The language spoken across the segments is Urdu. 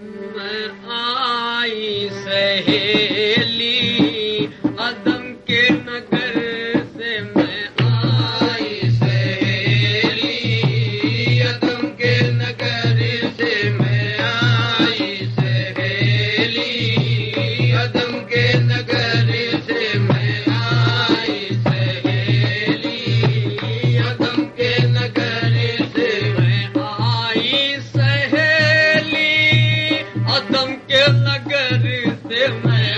میں آئی سہیلی عدم کے نگر سے، میں آئی سہیلی عدم کے نگر سے، میں آئی سہیلی عدم کے نگر سے، میں آئی سہیلی عدم کے نگر سے، میں آئی سہیلی عدم کے نگر سے، میں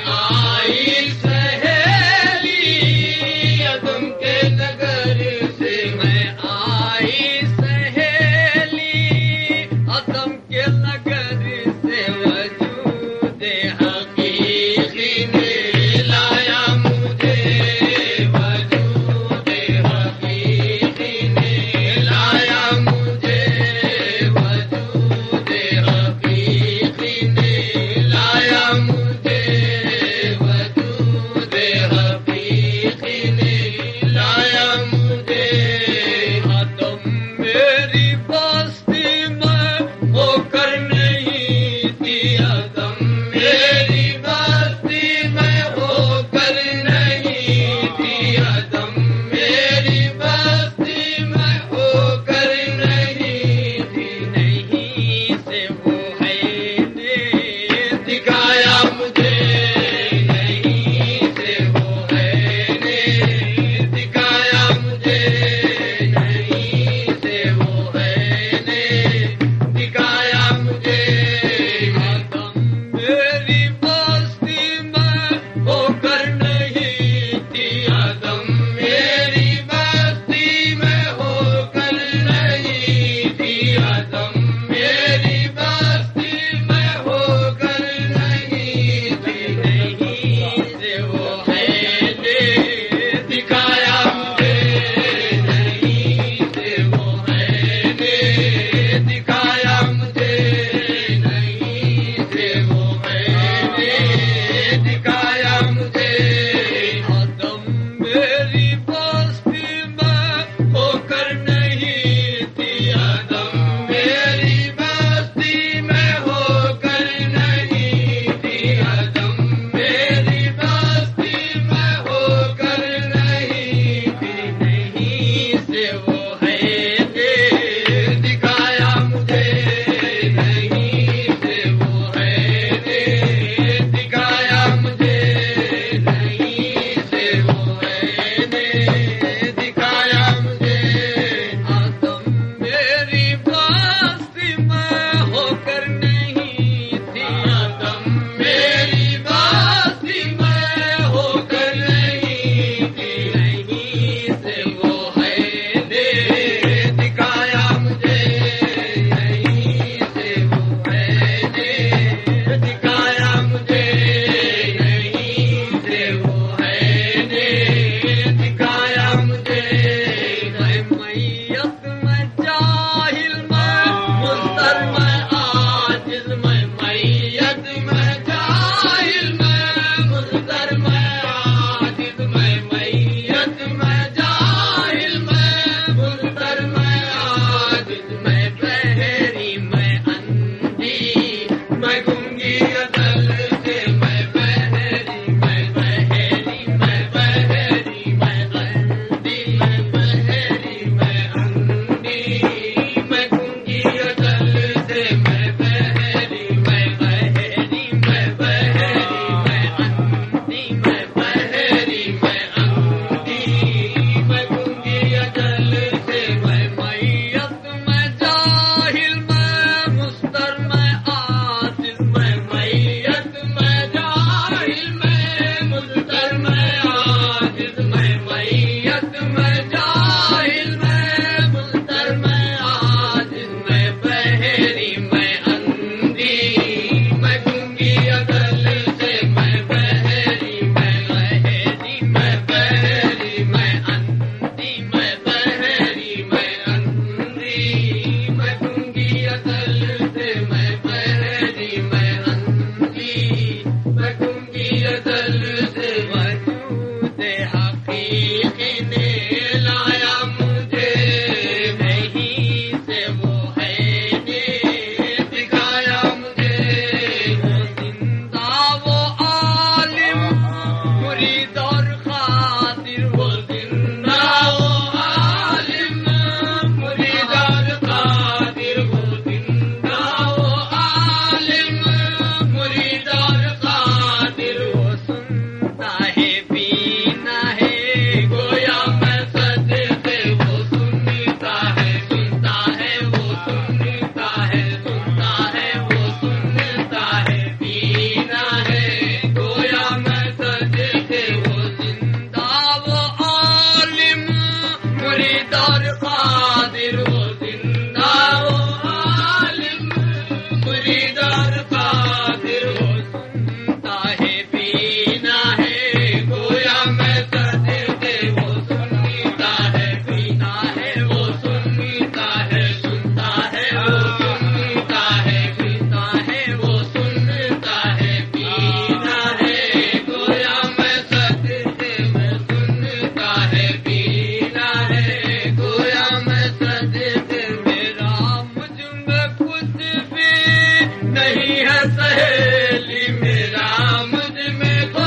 نہیں ہے سہیلی میرا مجھ میں کو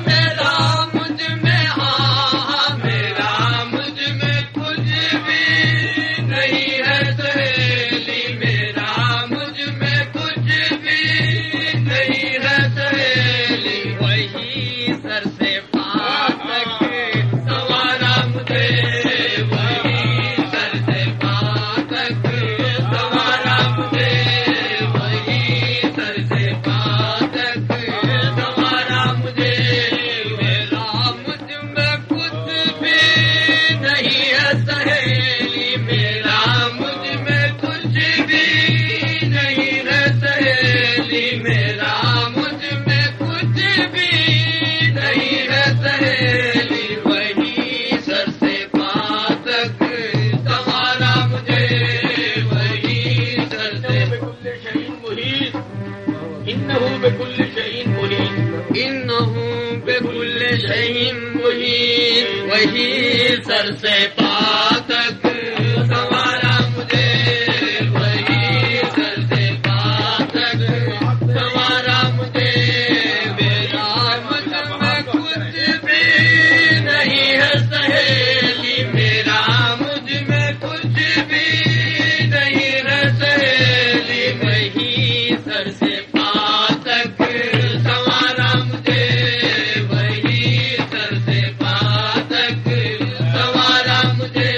میرا مجھ میں ہاں میرا مجھ میں کچھ بھی نہیں ہے سہیلی میرا مجھ میں کچھ بھی نہیں ہے سہیلی وہی سر سے پاں تک سوارا مجھے وہی سر سے پاں تک سوارا مجھے وہی سر سے پاں تک سوارا مجھے میرا مجھ میں کچھ بھی نہیں ہے سہیلی میرا مجھ میں کچھ بھی نہیں ہے سہیلی میرا مجھ میں کچھ بھی نہیں ہے سہیلی وہی سر سے پاں تک سوارا مجھے وہی سر سے بكل شيء محيط إنه بكل شيء محيط انه بكل شيء محيط وہی سر سے پاں تک سوارا مجھے وہی سر سے پاں تک سوارا مجھے میرا مجھ میں کچھ بھی نہیں ہے سہیلی میرا مجھ میں کچھ بھی نہیں ہے سہیلی وہی سر سے پاں تک سوارا مجھے وہی سر سے پاں تک سوارا مجھے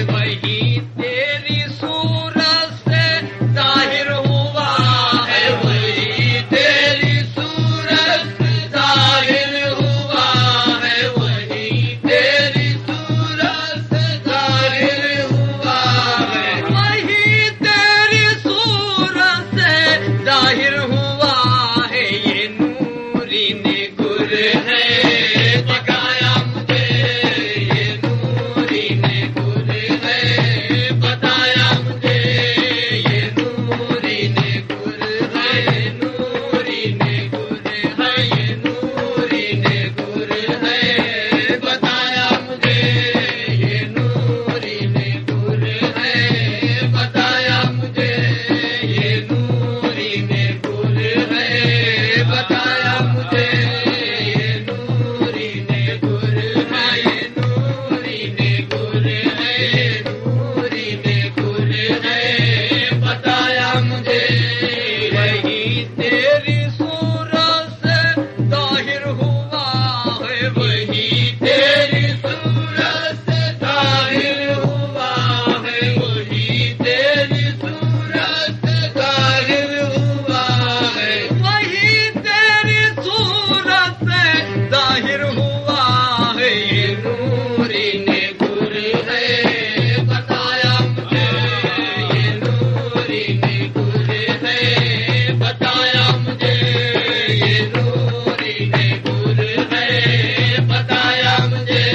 وہی تیری صورت سے ظاہر ہوا ہے وہی تیری صورت سے ظاہر ہوا ہے وہی تیری صورت سے ظاہر ہوا ہے وہی تیری صورت سے ظاہر ہوا ہے یہ نوری نے گر ہے بتایا مجھے یہ نوری نے گر ہے بتایا مجھے یہ نوری نے گر ہے نوری نے گر ہے یہ نوری نے گر ہے بتایا مجھے یہ نوری نے گر ہے بتایا مجھے یہ نوری نے گر ہے بتایا مجھے یہ نوری نے گر ہے یہ نوری نے گر ہے نوری نے گر ہے بتایا مجھے وہی تیری صورت سے ظاہر ہوا ہے وہی تیری صورت سے ظاہر ہوا ہے وہی تیری صورت سے ظاہر ہوا ہے وہی تیری صورت سے ظاہر ہوا ہے یہ نوری نے گر ہے بتایا مجھے یہ نوری نے گر ہے بتایا مجھے یہ نوری نے گر ہے بتایا مجھے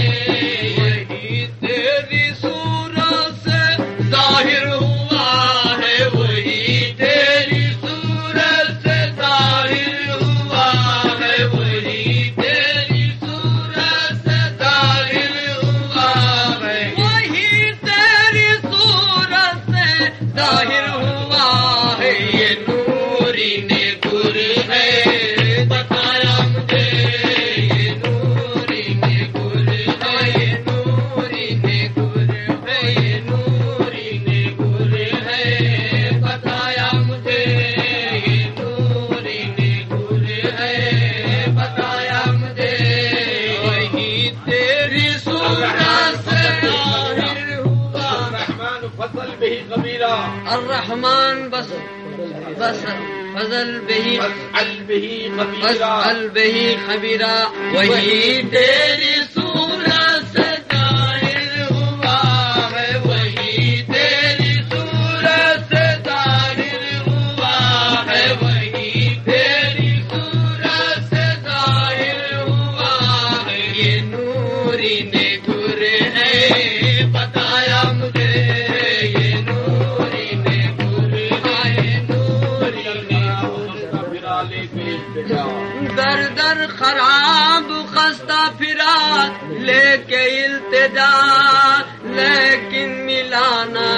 وہی تیری صورت سے ظاہر ہوا ہے وہی تیری صورت سے ظاہر ہوا ہے وہی تیری صورت سے ظاہر ہوا ہے وہی تیری صورت سے ظاہر ہوا ہے یہ نوری نے گر ہے بتایا مجھے یہ نوری نے گر ہے یہ نوری نے گر ہے یہ نوری نے گر ہے بتایا مجھے یہ نوری نے گر ہے بتایا مجھے وہی تیری صورت سے ظاہر ہوا الرحمن فضل به خبيرا الرحمن بس فضل به فاسأل به خبيرا فاسأل به خبیرا وہی تیری صورت سے ظاہر ہوا ہے وہی تیری صورت سے ظاہر ہوا ہے وہی تیری صورت سے ظاہر ہوا ہے یہ نوری نے گر ہے بتایا مجھے یہ نوری نے گر ہے نوری نے در در خراب خستہ پھرا لے کے التجا لیکن ملانا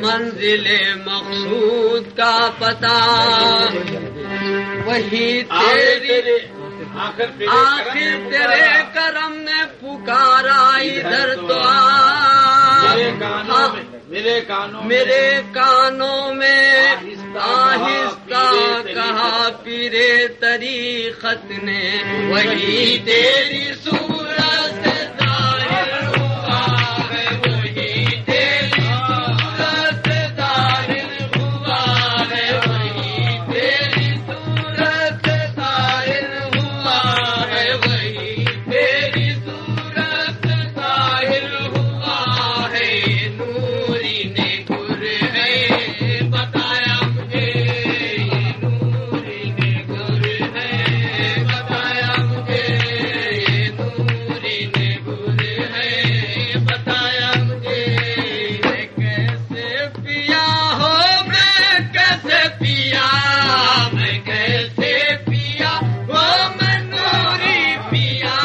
منزل مقصود کا پتہ وہی تیری آخر تیرے کرم نے پکارا ادھر تو میرے کانوں میں آہستہ کہا پیرے طریقت نے وہی تیری صورت سے ظاہر ہوا ہے وہی تیری صورت سے ظاہر ہوا ہے وہی تیری صورت سے ظاہر ہوا ہے وہی تیری صورت سے ظاہر ہوا ہے نوری نے گر ہے بتایا مجھے نوری نے گر ہے بتایا مجھے نوری نے گر ہے بتایا مجھے میں کیسے پیا ہو میں کیسے پیا میں کیسے پیا ہو میں نوری پیا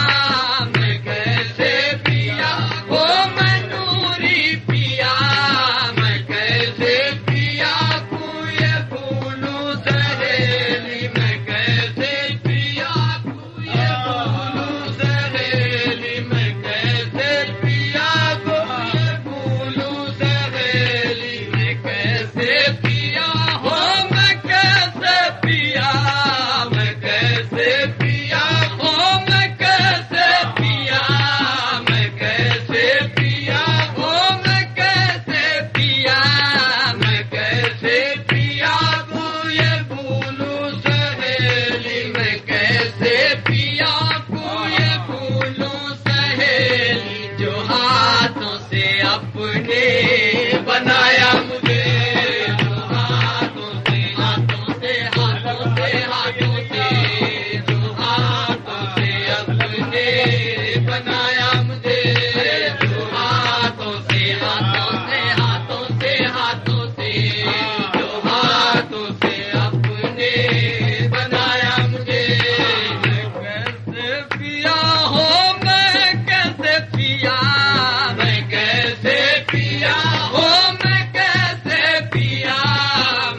میں کیسے پیا ہو میں نوری پیا میں کیسے پیا کوئی بھولو سہیلی میں کیسے پیا کوئی بھولو سہیلی میں کیسے پیا کوئی بھولو سہیلی میں کیسے پیا ہو میں کیسے پیا میں کیسے پیا ہو میں کیسے پیا میں کیسے پیا ہو میں کیسے پیا میں کیسے پیا کوئی بھولو سہیلی میں کیسے پیا کوئی بھولو سہیلی جو ہاتھوں سے اپنے بنایا مجھے جو ہاتھوں سے ہاتھوں سے ہاتھوں سے ہاتھوں سے جو ہاتھوں سے اپنے بنایا مجھے جو ہاتھوں سے ہاتھوں سے ہاتھوں سے ہاتھوں سے جو ہاتھوں سے اپنے بنایا مجھے میں کیسے پیا ہو میں کیسے پیا میں کیسے پیا ہو میں کیسے پیا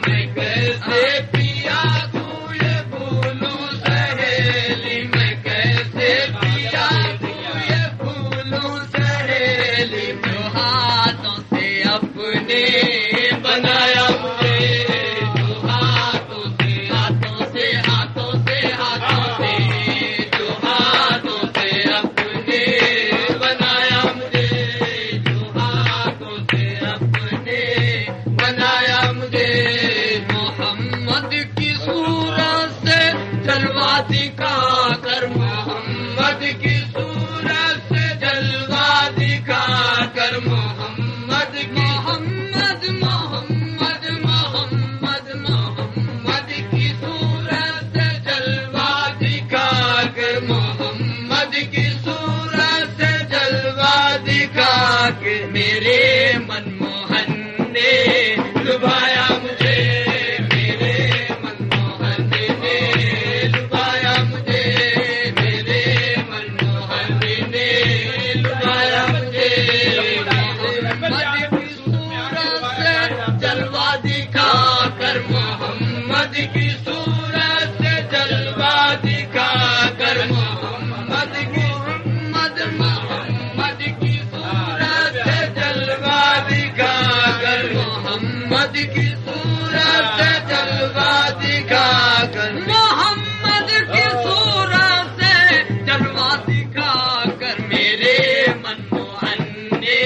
میں کیسے پیا کوئی بھولو سہیلی میں کیسے پیا کوئی بھولو سہیلی جو ہاتھوں سے اپنے بنایا مجھے جو ہاتھوں سے ہاتھوں سے ہاتھوں سے ہاتھوں سے جو ہاتھوں سے اپنے بنایا مجھے جو ہاتھوں سے اپنے بنایا مجھے محمد کی صورت سے جلوہ دکھا کر محمد کی صورت سے جلوہ دکھا کر محمد کی محمد محمد محمد محمد کی صورت سے جلوہ دکھا کر محمد کی صورت سے جلوہ دکھا کے میرے منموہن نے لبھایا مجھے میرے منموہن نے لبھایا مجھے میرے منموہن نے لبھایا مجھے محمد کی صورت سے جلوہ دکھا کر محمد کی صورت سے جلوہ دکھا کر محمد کی محمد کی صورت سے جلوہ دکھا کر محمد کی صورت سے جلوہ دکھا کر محمد کی صورت سے جلوہ دکھا کر میرے منموہن نے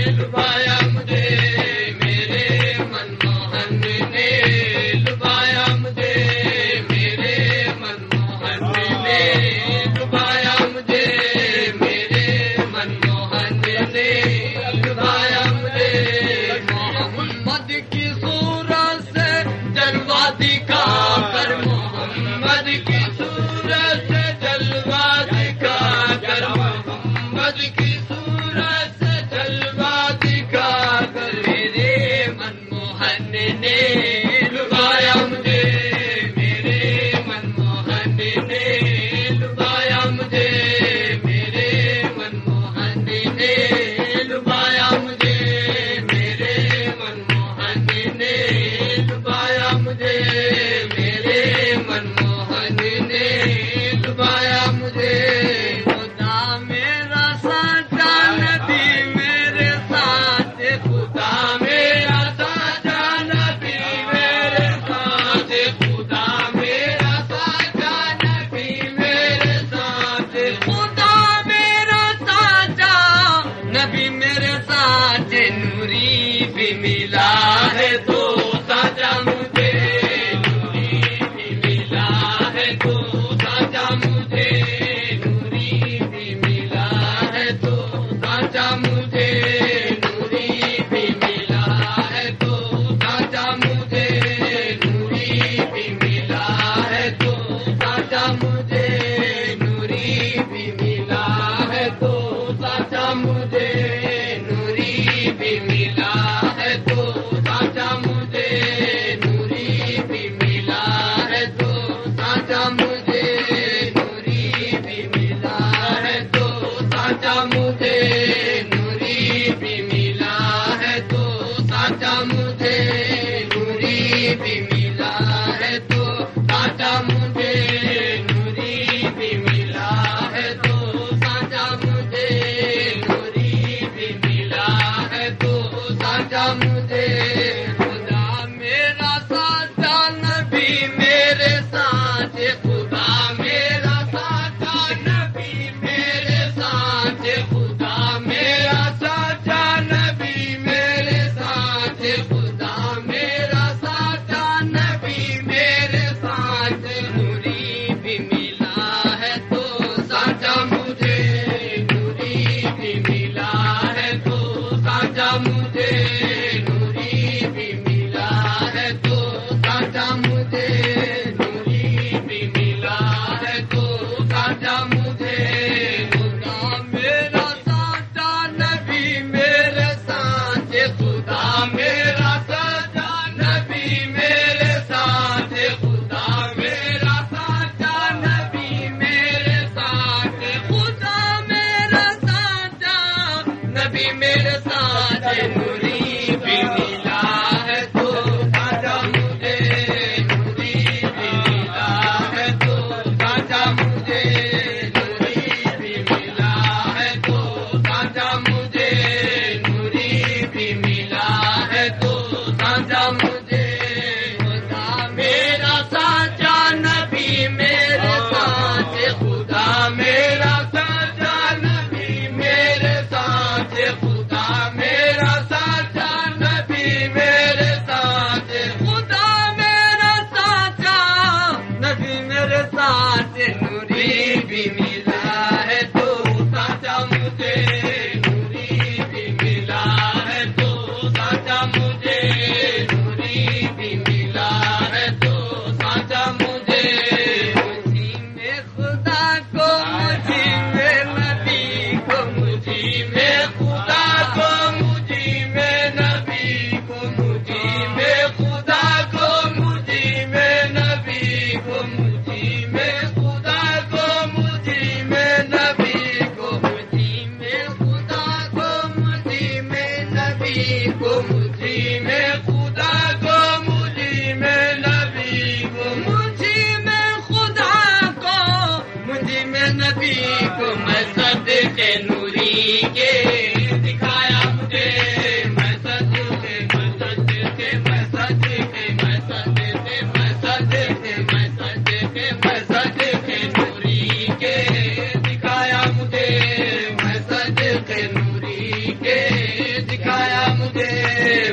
لبھایا مجھے میرے منموہن نے لبھایا مجھے میرے منموہن نے لبھایا مجھے میرے منموہن نے لبھایا مجھے محمد کی صورت سے جلوہ دکھا کر محمد کو مجھے میں خدا کو مجھے میں نبی کو مجھے میں خدا کو مجھے میں نبی کو مجھے میں خدا کو مجھے میں نبی کو مجھے میں خدا کو مجھے میں نبی کو میں صدقے نوری کے دکھایا مجھے میں صدقے میں صدقے میں صدقے میں صدقے میں صدقے میں صدقے میں صدقے نوری کے دکھایا مجھے میں صدقے نوری کے دکھایا مجھے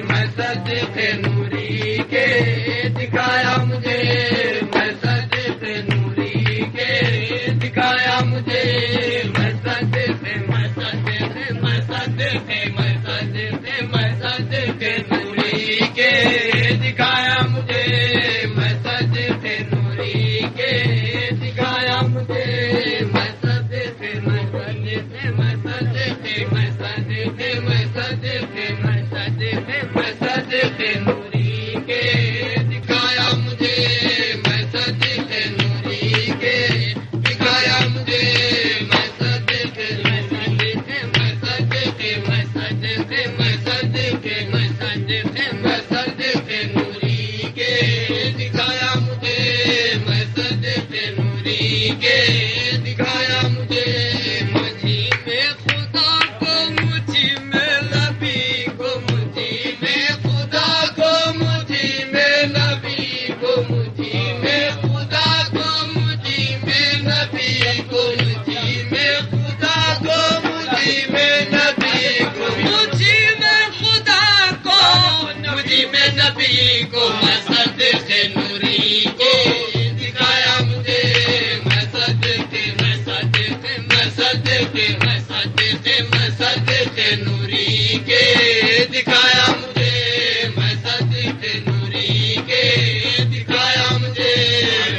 میں صدقے نوری کے دکھایا مجھے میں صدقے نوری کے دکھایا مجھے میں صدقے میں صدقے میں صدقے میں صدقے میں صدقے نوری کے دکھایا مجھے میں صدقے نوری کے دکھایا مجھے میں صدقے میں صدقے میں صدقے میں صدقے میں صدقے میں صدقے میں صدقے نوری کے دکھایا مجھے میں صدقے نوری کے دکھایا مجھے میں صدقے میں صدقے میں صدقے میں صدقے میں صدقے میں صدقے میں صدقے نوری کے دکھایا مجھے میں صدقے نوری کے دکھایا مجھے مجھے میں خدا کو مجھے میں نبی کو مجھے میں خدا کو مجھے میں نبی کو مجھے میں خدا کو مجھے میں نبی کو مجھے میں خدا کو مجھے میں نبی کو مجھے میں خدا کو مجھے میں نبی کو میں صدقے نوری کو دکھایا مجھے میں صدقے میں صدقے میں صدقے میں صدقے میں صدقے نوری کے دکھایا مجھے میں صدقے نوری کے دکھایا مجھے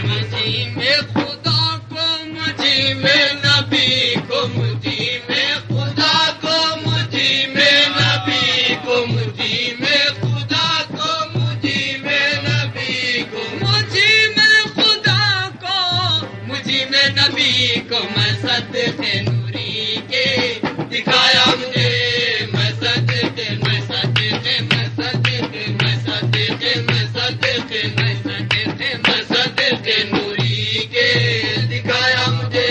مجھے میں خدا کو مجھے میں نبی کو مجھے میں خدا کو مجھے میں نبی کو مجھے میں خدا کو مجھے میں نبی کو مجھے میں خدا کو مجھے میں نبی کو میں صدقے نوری کے دکھایا مجھے میں صدقے میں صدقے میں صدقے میں صدقے میں صدقے میں صدقے میں صدقے نوری کے دکھایا مجھے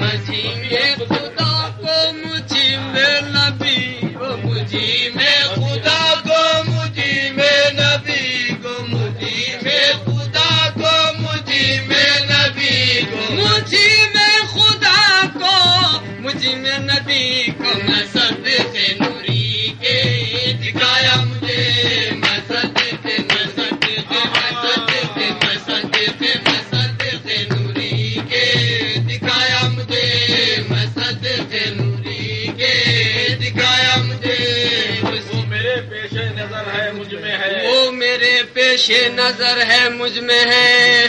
مجھے میں خدا کو مجھے میں نبی کو مجھے میں خدا کو مجھے میں نبی کو مجھے میں خدا کو مجھے میں نبی کو مجھے میں خدا کو مجھے میں نبی کو میں صدقے نوری کے دکھایا مجھے میں صدقے میں صدقے میں صدقے میں صدقے میں صدقے نوری کے دکھایا مجھے میں صدقے نوری کے دکھایا مجھے وہ میرے پیش نظر ہے مجھ میں ہے وہ میرے پیش نظر ہے مجھ میں ہے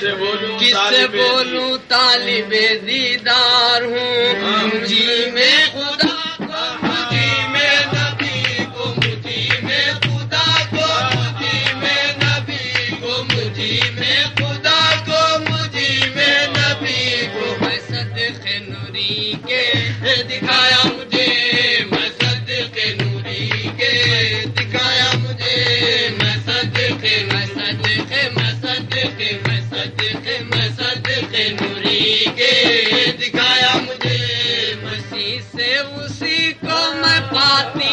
کس سے بولوں طالب دیدار ہوں مجھے میں خدا کو مجھے میں نبی کو مجھے میں خدا کو مجھے میں نبی کو مجھے میں خدا کو مجھے میں نبی کو میں صدقے نوری کے دکھایا مجھے میں صدقے نوری کے دکھایا مجھے میں صدقے میں صدقے میں صدقے میں صدقے میں صدقے نوری کے دکھایا مجھے مسیح سے اسی کو میں پاتی